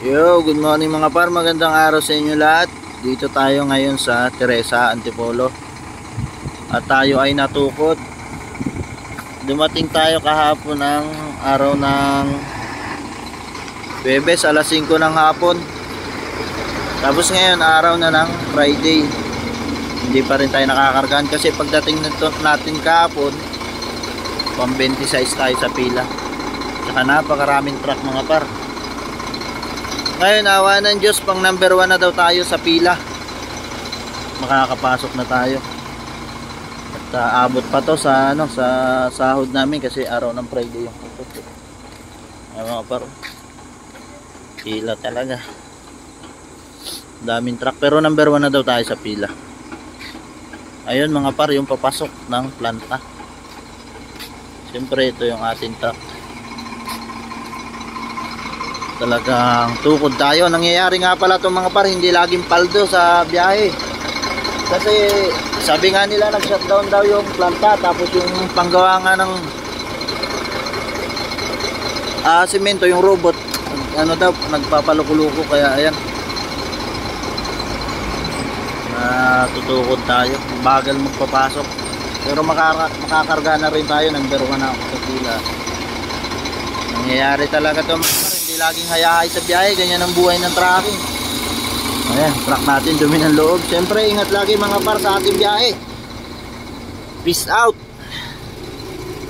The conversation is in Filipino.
Yo, good morning mga par, magandang araw sa inyo lahat. Dito tayo ngayon sa Teresa, Antipolo. At tayo ay natukod. Dumating tayo kahapon ng araw ng Huwebes, alas 5 ng hapon. Tapos ngayon, araw na ng Friday. Hindi pa rin tayo nakakargaan kasi pagdating natin kahapon, pang 26 tayo sa pila. Tsaka napakaraming truck mga par. Ngayon, awa ng Diyos, pang number 1 na daw tayo sa pila. Makakapasok na tayo. At abot pa to sa sa sahod namin kasi araw ng Friday yung puto. Ay mga par. Pila talaga. Daming truck pero number 1 na daw tayo sa pila. Ayun mga par, yung papasok ng planta. Siyempre ito yung ating truck. Talagang tukod tayo. Nangyayari nga pala itong mga par, hindi laging paldo sa biyahe. Kasi sabi nga nila nag-shutdown daw yung planta. Tapos yung panggawa nga ng simento, yung robot, ano daw, nagpapalukuluko. Kaya ayan, tutukod tayo. Bagal magpapasok. Pero makakarga na rin tayo. Number 1 na ako sa pila. Nangyayari talaga ito. Hindi laging hayahay sa biyahe. Ganyan ang buhay ng trucking. Ayan, truck natin dumi ng loob. Siyempre ingat lagi mga par sa ating biyahe. Peace out.